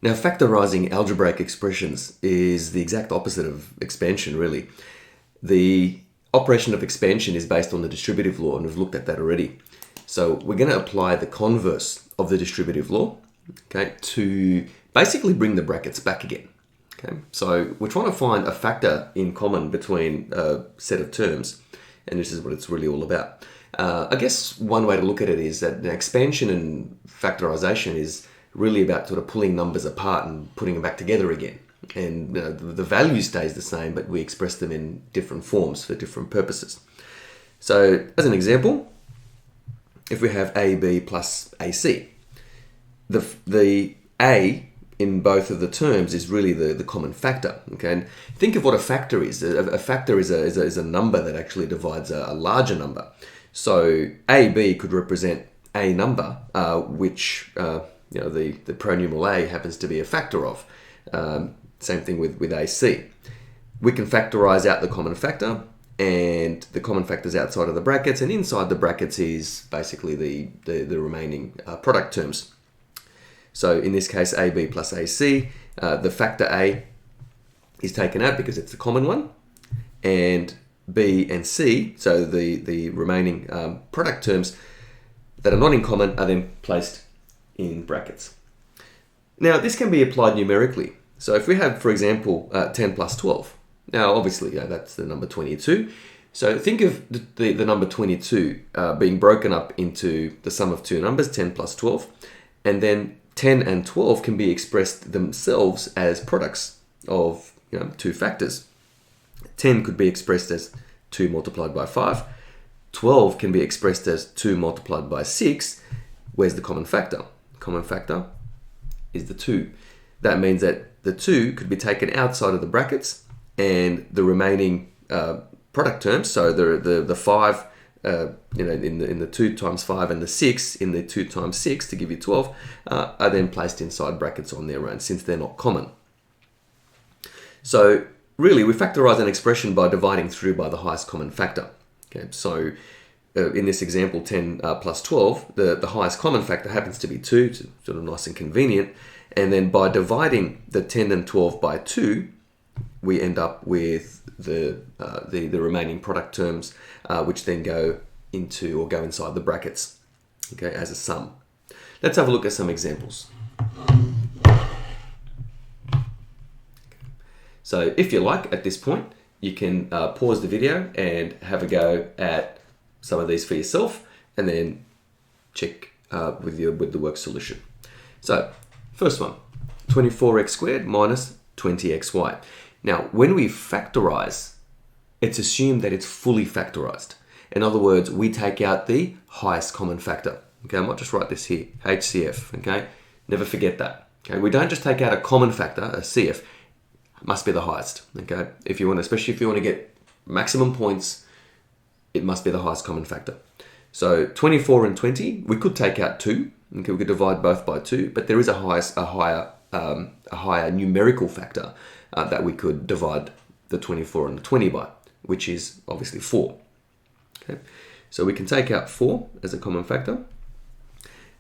Now, factorizing algebraic expressions is the exact opposite of expansion, really. The operation of expansion is based on the distributive law, and we've looked at that already. So we're going to apply the converse of the distributive law, okay, to basically bring the brackets back again. Okay, so we're trying to find a factor in common between a set of terms, and this is what it's really all about. I guess one way to look at it is that expansion and factorization is really about sort of pulling numbers apart and putting them back together again. And the value stays the same, but we express them in different forms for different purposes. So as an example, if we have AB plus AC, the A in both of the terms is really the common factor. Okay, and think of what a factor is. A factor is a number that actually divides a larger number. So AB could represent a number, which the pronumeral A happens to be a factor of. Same thing with AC. We can factorize out the common factor, and the common factor is outside of the brackets, and inside the brackets is basically the remaining product terms. So in this case, AB plus AC, the factor A is taken out because it's the common one, and B and C, so the remaining product terms that are not in common, are then placed in brackets. Now, this can be applied numerically. So if we have, for example, 10 plus 12, now obviously that's the number 22. So think of the number 22 being broken up into the sum of two numbers, 10 plus 12, and then 10 and 12 can be expressed themselves as products of two factors. 10 could be expressed as 2 multiplied by 5. 12 can be expressed as 2 multiplied by 6. Where's the common factor? The common factor is the 2. That means that the 2 could be taken outside of the brackets, and the remaining product terms, so the 5 in the 2 times 5 and the 6 in the 2 times 6 to give you 12 are then placed inside brackets on their own, since they're not common. So really, we factorize an expression by dividing through by the highest common factor. Okay, so in this example, 10 plus 12, the highest common factor happens to be 2, sort of nice and convenient. And then by dividing the 10 and 12 by 2, we end up with the remaining product terms, which then go inside the brackets, okay, as a sum. Let's have a look at some examples. So if you like, at this point, you can pause the video and have a go at some of these for yourself, and then check with the work solution. So first one, 24x squared minus 20xy. Now, when we factorize, it's assumed that it's fully factorized. In other words, we take out the highest common factor. Okay, I might just write this here, HCF, okay? Never forget that. Okay, we don't just take out a common factor, a CF, it must be the highest, okay? Especially if you want to get maximum points, it must be the highest common factor. So 24 and 20, we could take out 2, okay? We could divide both by 2, but there is a higher numerical factor that we could divide the 24 and the 20 by, which is obviously 4. Okay, so we can take out 4 as a common factor,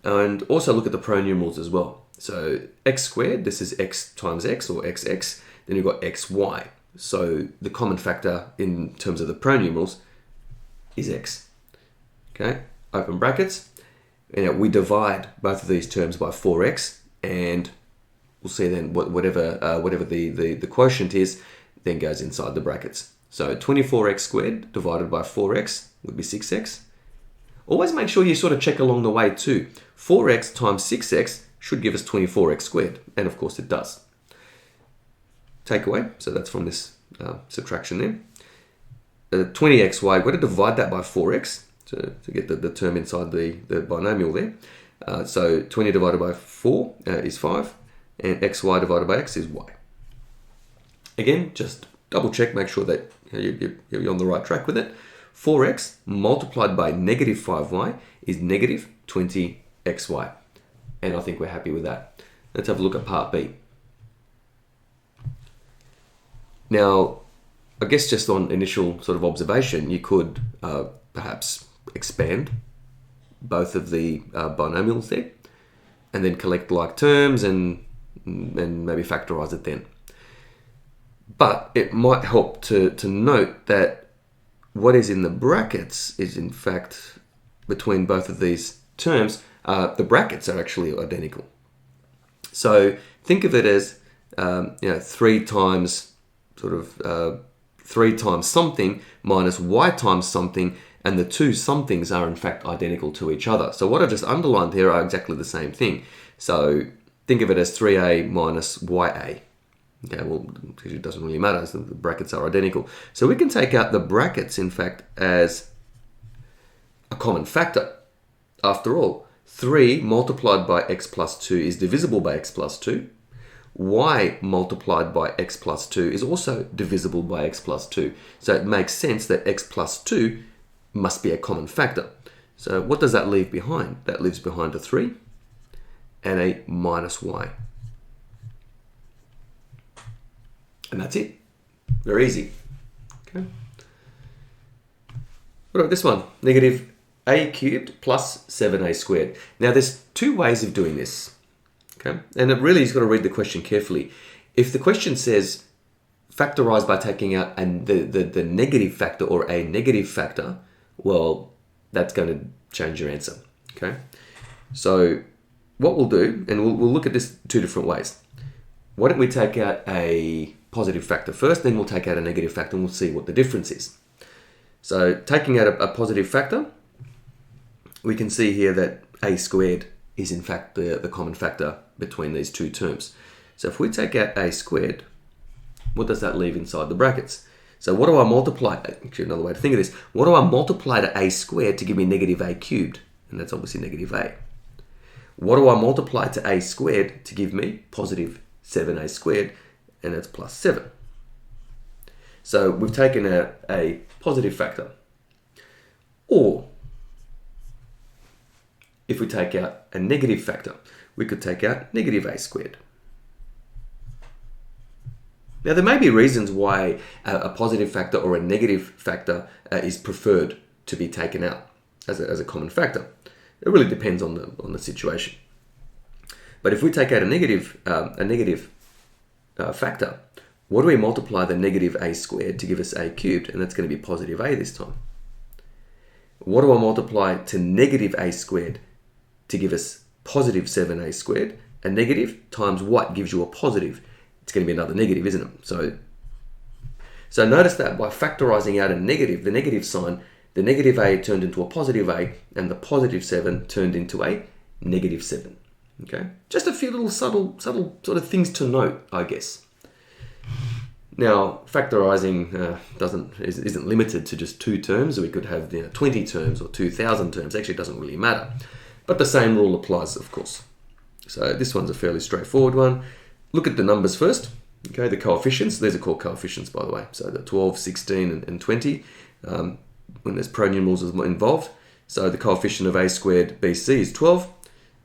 and also look at the pronumerals as well. So x squared, this is x times x, or xx, then you've got xy. So the common factor in terms of the pronumerals is x. Okay, open brackets. And we divide both of these terms by 4x, and we'll see then whatever the quotient is, then goes inside the brackets. So 24x squared divided by 4x would be 6x. Always make sure you sort of check along the way too. 4x times 6x should give us 24x squared, and of course it does. Takeaway, so that's from this subtraction there. 20xy, we're going to divide that by 4x to get the term inside the binomial there. So 20 divided by 4 is 5, and xy divided by x is y. Again, just double check, make sure that you're on the right track with it. 4x multiplied by negative 5y is negative 20xy. And I think we're happy with that. Let's have a look at part B. Now, I guess just on initial sort of observation, you could perhaps expand both of the binomials there, and then collect like terms and and maybe factorize it then. But it might help to note that what is in the brackets is in fact, between both of these terms, the brackets are actually identical. So think of it as 3 times sort of 3 times something minus y times something, and the two somethings are in fact identical to each other. So what I've just underlined here are exactly the same thing. So think of it as 3a minus ya. Okay, well, it doesn't really matter, so the brackets are identical. So we can take out the brackets, in fact, as a common factor. After all, 3 multiplied by x plus 2 is divisible by x plus 2. Y multiplied by x plus 2 is also divisible by x plus 2. So it makes sense that x plus 2 must be a common factor. So what does that leave behind? That leaves behind a 3 and a minus y. And that's it. Very easy. Okay. What about this one? Negative a cubed plus 7a squared. Now there's two ways of doing this. Okay. And it really, you've got to read the question carefully. If the question says factorize by taking out the negative factor or a negative factor, well, that's going to change your answer. Okay. So what we'll do, and we'll look at this two different ways. Why don't we take out a positive factor first, then we'll take out a negative factor and we'll see what the difference is. So taking out a positive factor, we can see here that a squared is in fact the common factor between these two terms. So if we take out a squared, what does that leave inside the brackets? So what do I multiply? Actually, another way to think of this, what do I multiply to a squared to give me negative a cubed? And that's obviously negative a. What do I multiply to a squared to give me positive 7a squared? And that's plus 7. So we've taken out a positive factor. Or if we take out a negative factor, we could take out negative a squared. Now there may be reasons why a positive factor or a negative factor is preferred to be taken out as a common factor. It really depends on the situation. But if we take out a negative factor, what do we multiply the negative a squared to give us a cubed? And that's going to be positive a this time. What do I multiply to negative a squared to give us positive 7a squared? A negative times what gives you a positive? It's going to be another negative, isn't it? So notice that by factorizing out a negative, the negative sign, the negative a turned into a positive a, and the positive 7 turned into a negative 7. Okay, just a few little subtle sort of things to note, I guess. Now, factorizing isn't limited to just 2 terms. We could have 20 terms or 2,000 terms. Actually, it doesn't really matter. But the same rule applies, of course. So this one's a fairly straightforward one. Look at the numbers first. Okay, the coefficients. These are called coefficients, by the way. So the 12, 16, and 20, when there's pronumerals involved. So the coefficient of a squared BC is 12.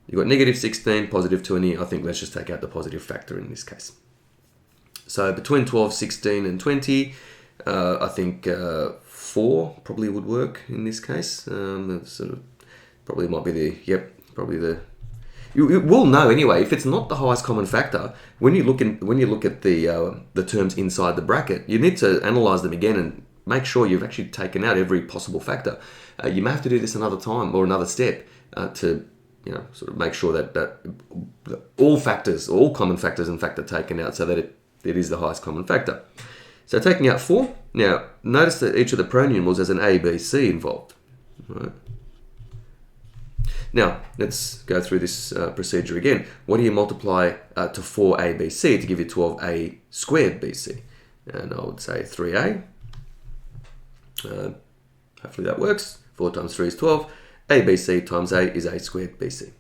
You've got negative 16, positive 20. I think let's just take out the positive factor in this case. So between 12, 16, and 20, I think 4 probably would work in this case. Probably might be you will know anyway if it's not the highest common factor. When you look at the terms inside the bracket, you need to analyze them again and make sure you've actually taken out every possible factor. You may have to do this another time or another step to sort of make sure that all common factors in fact are taken out so that it is the highest common factor. So taking out 4. Now notice that each of the pronumerals has an A, B, C involved. Right. Now let's go through this procedure again. What do you multiply to 4abc to give you 12a squared bc? And I would say 3a. Hopefully that works. 4 times 3 is 12. ABC times a is a squared bc.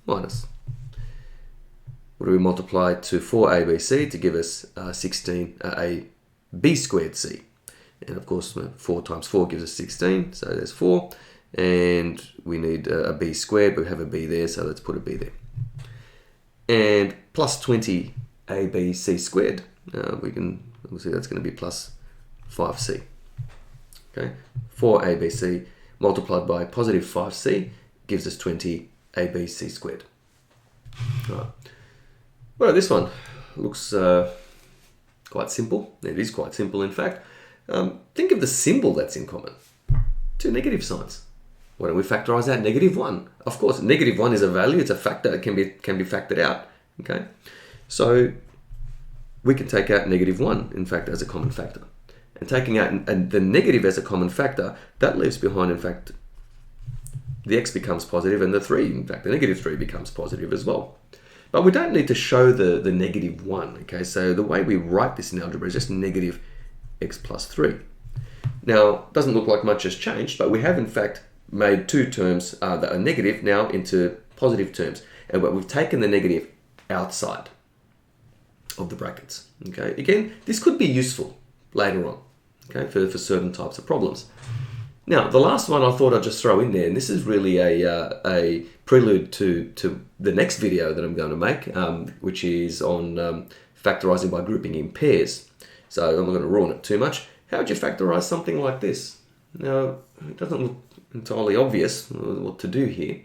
Minus. What do we multiply to 4abc to give us 16a b squared c? And of course 4 times 4 gives us 16, so there's 4. And we need a b squared, but we have a b there, so let's put a b there. And plus 20 abc squared, we'll see that's going to be plus 5c. Okay, 4abc multiplied by positive 5c gives us 20 abc squared. Right. Well, this one looks quite simple. It is quite simple, in fact. Think of the symbol that's in common. Two negative signs. Why don't we factorize out -1? Of course, -1 is a value. It's a factor that can be factored out. Okay, so we can take out -1, in fact, as a common factor. And taking out the negative as a common factor, that leaves behind, in fact, the x becomes positive, and the 3, in fact, the -3 becomes positive as well. But we don't need to show the -1, okay? So the way we write this in algebra is just negative x plus 3. Now, it doesn't look like much has changed, but we have, in fact, made two terms that are negative now into positive terms. And we've taken the negative outside of the brackets, okay? Again, this could be useful later on, okay, for certain types of problems. Now, the last one I thought I'd just throw in there, and this is really a prelude to the next video that I'm going to make, which is on factorizing by grouping in pairs. So I'm not going to ruin it too much. How would you factorize something like this? Now, it doesn't look entirely obvious what to do here.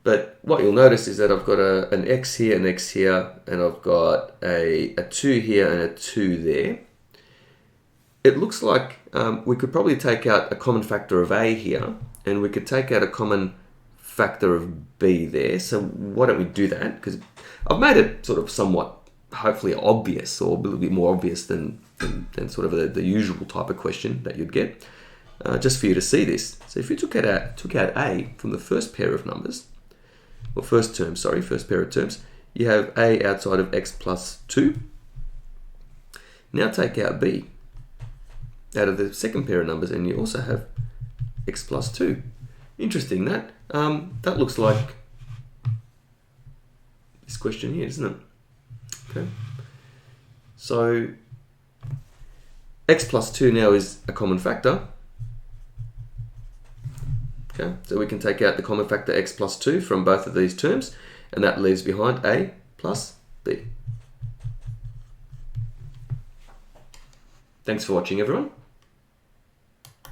But what you'll notice is that I've got an x here, an x here, and I've got a 2 here and a 2 there. It looks like we could probably take out a common factor of a here, and we could take out a common factor of b there. So why don't we do that? Because I've made it sort of somewhat, hopefully, obvious, or a little bit more obvious than sort of the usual type of question that you'd get, just for you to see this. So if you took out a from the first pair of numbers, or first pair of terms, you have a outside of x plus 2. Now take out b out of the second pair of numbers, and you also have x plus 2. Interesting, that looks like this question here, doesn't it? Okay, so x plus 2 now is a common factor. Okay, so we can take out the common factor x plus 2 from both of these terms, and that leaves behind a plus b. Thanks for watching, everyone.